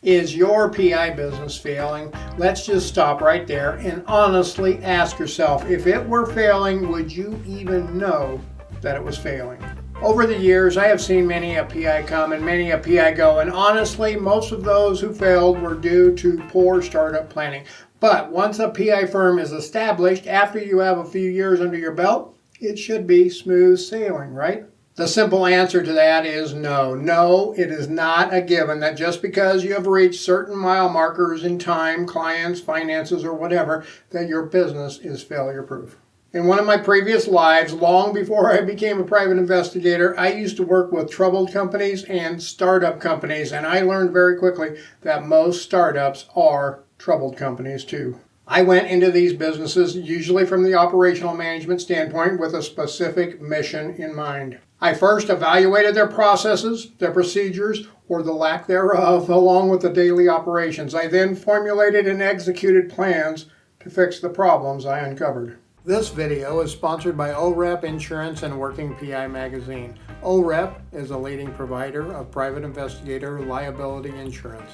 Is your PI business failing? Let's just stop right there and honestly ask yourself, if it were failing, would you even know that it was failing? Over the years, I have seen many a PI come and many a PI go, and honestly, most of those who failed were due to poor startup planning. But once a PI firm is established, after you have a few years under your belt, it should be smooth sailing, right? The simple answer to that is no. No, it is not a given that just because you have reached certain mile markers in time, clients, finances, or whatever, that your business is failure proof. In one of my previous lives, long before I became a private investigator, I used to work with troubled companies and startup companies, and I learned very quickly that most startups are troubled companies too. I went into these businesses usually from the operational management standpoint with a specific mission in mind. I first evaluated their processes, their procedures, or the lack thereof, along with the daily operations. I then formulated and executed plans to fix the problems I uncovered. This video is sponsored by OREP Insurance and Working PI Magazine. OREP is a leading provider of private investigator liability insurance.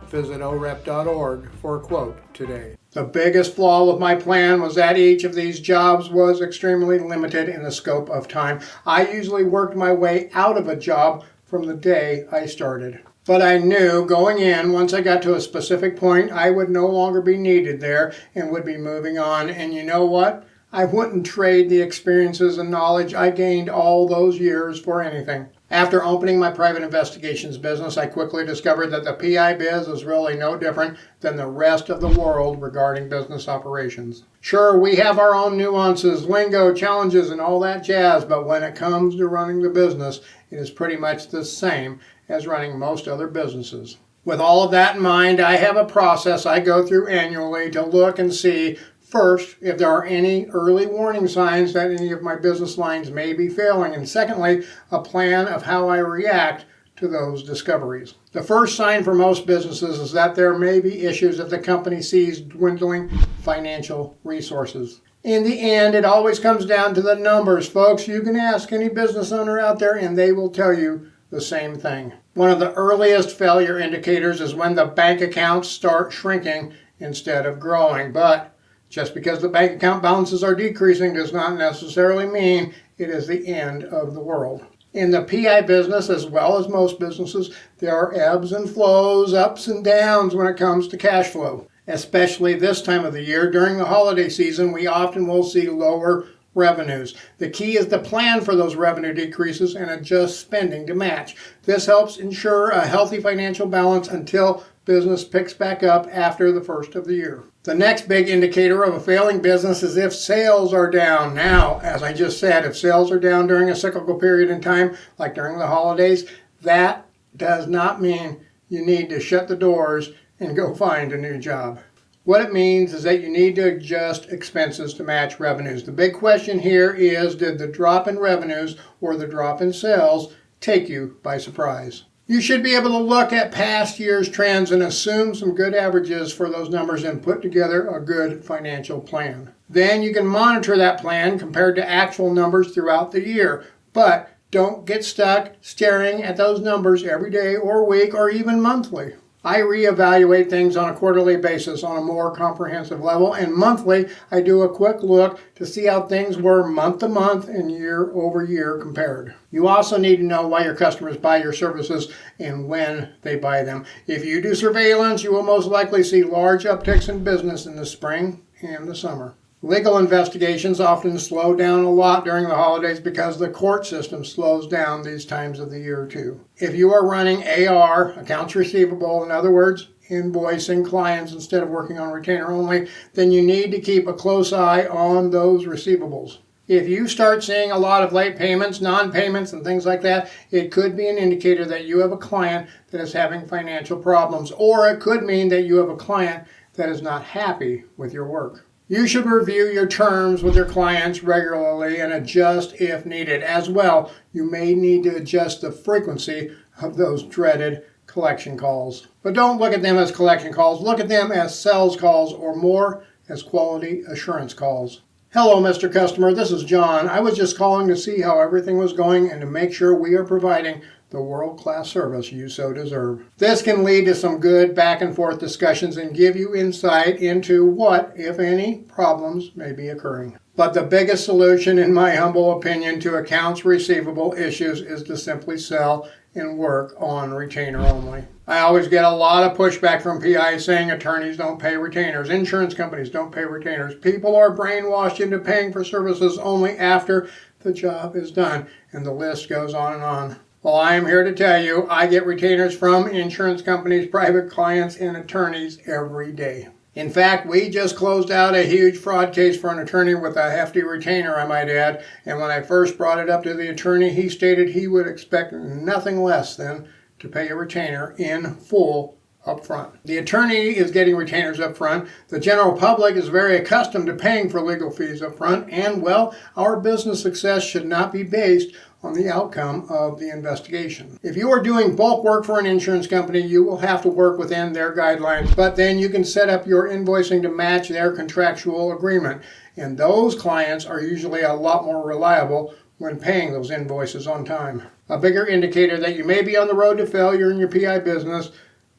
Visit orep.org for a quote today. The biggest flaw with my plan was that each of these jobs was extremely limited in the scope of time. I usually worked my way out of a job from the day I started. But I knew going in, once I got to a specific point, I would no longer be needed there and would be moving on. And you know what? I wouldn't trade the experiences and knowledge I gained all those years for anything. After opening my private investigations business, I quickly discovered that the PI biz is really no different than the rest of the world regarding business operations. Sure, we have our own nuances, lingo, challenges, and all that jazz, but when it comes to running the business, it is pretty much the same as running most other businesses. With all of that in mind, I have a process I go through annually to look and see first, if there are any early warning signs that any of my business lines may be failing, and secondly, a plan of how I react to those discoveries. The first sign for most businesses is that there may be issues if the company sees dwindling financial resources. In the end, it always comes down to the numbers, folks. You can ask any business owner out there and they will tell you the same thing. One of the earliest failure indicators is when the bank accounts start shrinking instead of growing, but just because the bank account balances are decreasing does not necessarily mean it is the end of the world. In the PI business, as well as most businesses, there are ebbs and flows, ups and downs when it comes to cash flow. Especially this time of the year, during the holiday season, we often will see lower revenues. The key is to plan for those revenue decreases and adjust spending to match. This helps ensure a healthy financial balance until business picks back up after the first of the year. The next big indicator of a failing business is if sales are down. Now, as I just said, if sales are down during a cyclical period in time, like during the holidays, that does not mean you need to shut the doors and go find a new job. What it means is that you need to adjust expenses to match revenues. The big question here is, did the drop in revenues or the drop in sales take you by surprise? You should be able to look at past year's trends and assume some good averages for those numbers and put together a good financial plan. Then you can monitor that plan compared to actual numbers throughout the year. But don't get stuck staring at those numbers every day or week or even monthly. I reevaluate things on a quarterly basis on a more comprehensive level, and monthly I do a quick look to see how things were month to month and year over year compared. You also need to know why your customers buy your services and when they buy them. If you do surveillance, you will most likely see large upticks in business in the spring and the summer. Legal investigations often slow down a lot during the holidays because the court system slows down these times of the year too. If you are running AR, accounts receivable, in other words, invoicing clients instead of working on retainer only, then you need to keep a close eye on those receivables. If you start seeing a lot of late payments, non-payments, and things like that, it could be an indicator that you have a client that is having financial problems, or it could mean that you have a client that is not happy with your work. You should review your terms with your clients regularly and adjust if needed. As well, you may need to adjust the frequency of those dreaded collection calls. But don't look at them as collection calls. Look at them as sales calls, or more, as quality assurance calls. Hello, Mr. Customer. This is John. I was just calling to see how everything was going and to make sure we are providing the the world-class service you so deserve. This can lead to some good back and forth discussions and give you insight into what, if any, problems may be occurring. But the biggest solution, in my humble opinion, to accounts receivable issues is to simply sell and work on retainer only. I always get a lot of pushback from PIs saying attorneys don't pay retainers, insurance companies don't pay retainers. People are brainwashed into paying for services only after the job is done, and the list goes on and on. Well, I am here to tell you, I get retainers from insurance companies, private clients, and attorneys every day. In fact, we just closed out a huge fraud case for an attorney with a hefty retainer, I might add, and when I first brought it up to the attorney, he stated he would expect nothing less than to pay a retainer in full up front. The attorney is getting retainers up front. The general public is very accustomed to paying for legal fees up front, and well, our business success should not be based on the outcome of the investigation. If you are doing bulk work for an insurance company, you will have to work within their guidelines, but then you can set up your invoicing to match their contractual agreement, and those clients are usually a lot more reliable when paying those invoices on time. A bigger indicator that you may be on the road to failure in your PI business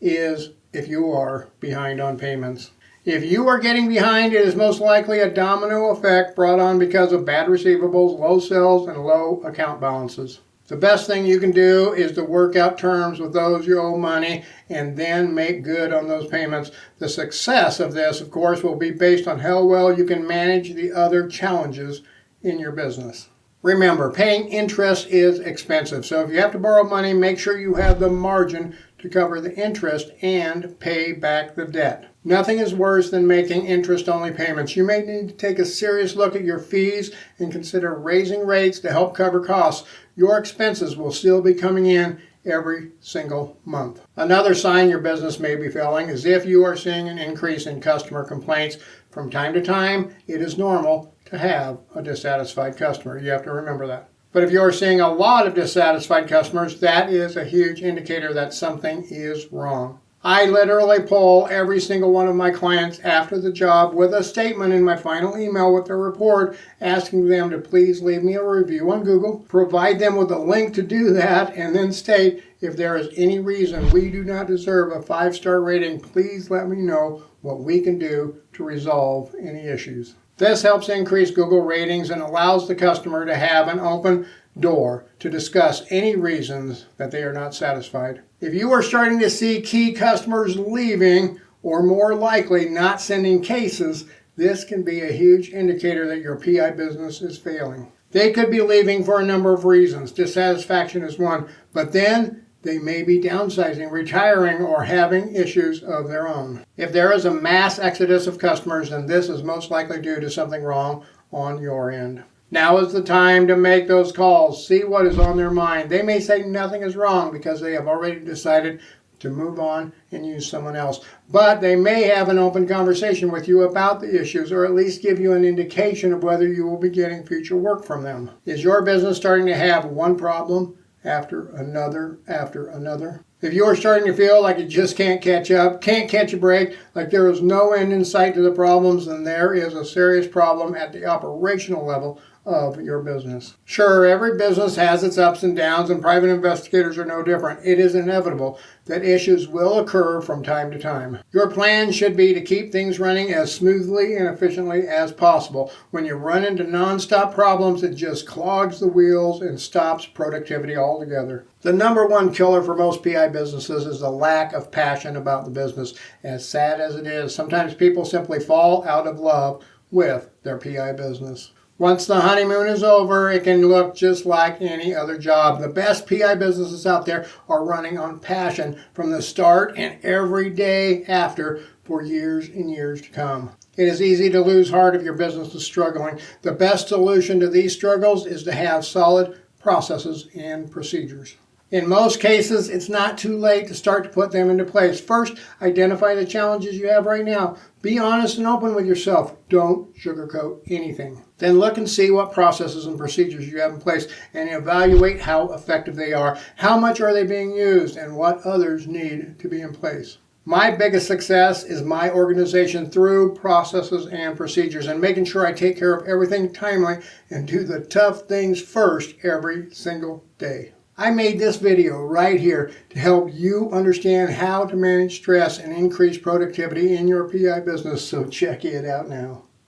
is if you are behind on payments. If you are getting behind, it is most likely a domino effect brought on because of bad receivables, low sales, and low account balances. The best thing you can do is to work out terms with those you owe money and then make good on those payments. The success of this, of course, will be based on how well you can manage the other challenges in your business. Remember, paying interest is expensive, so if you have to borrow money, make sure you have the margin to cover the interest and pay back the debt. Nothing is worse than making interest-only payments. You may need to take a serious look at your fees and consider raising rates to help cover costs. Your expenses will still be coming in every single month. Another sign your business may be failing is if you are seeing an increase in customer complaints. From time to time, it is normal to have a dissatisfied customer. You have to remember that. But if you're seeing a lot of dissatisfied customers, that is a huge indicator that something is wrong. I literally poll every single one of my clients after the job with a statement in my final email with their report asking them to please leave me a review on Google, provide them with a link to do that, and then state if there is any reason we do not deserve a 5-star rating, please let me know what we can do to resolve any issues. This helps increase Google ratings and allows the customer to have an open door to discuss any reasons that they are not satisfied. If you are starting to see key customers leaving or more likely not sending cases, this can be a huge indicator that your PI business is failing. They could be leaving for a number of reasons. Dissatisfaction is one, but then they may be downsizing, retiring, or having issues of their own. If there is a mass exodus of customers, then this is most likely due to something wrong on your end. Now is the time to make those calls. See what is on their mind. They may say nothing is wrong because they have already decided to move on and use someone else. But they may have an open conversation with you about the issues or at least give you an indication of whether you will be getting future work from them. Is your business starting to have one problem after another after another? If you are starting to feel like you just can't catch up, can't catch a break, like there is no end in sight to the problems, then there is a serious problem at the operational level of your business. Sure, every business has its ups and downs, and private investigators are no different. It is inevitable that issues will occur from time to time. Your plan should be to keep things running as smoothly and efficiently as possible. When you run into nonstop problems, it just clogs the wheels and stops productivity altogether. The number one killer for most PI businesses is the lack of passion about the business. As sad as it is, sometimes people simply fall out of love with their PI business. Once the honeymoon is over, it can look just like any other job. The best PI businesses out there are running on passion from the start and every day after for years and years to come. It is easy to lose heart if your business is struggling. The best solution to these struggles is to have solid processes and procedures. In most cases, it's not too late to start to put them into place. First, identify the challenges you have right now. Be honest and open with yourself. Don't sugarcoat anything. Then look and see what processes and procedures you have in place and evaluate how effective they are. How much are they being used and what others need to be in place. My biggest success is my organization through processes and procedures and making sure I take care of everything timely and do the tough things first every single day. I made this video right here to help you understand how to manage stress and increase productivity in your PI business, so check it out now.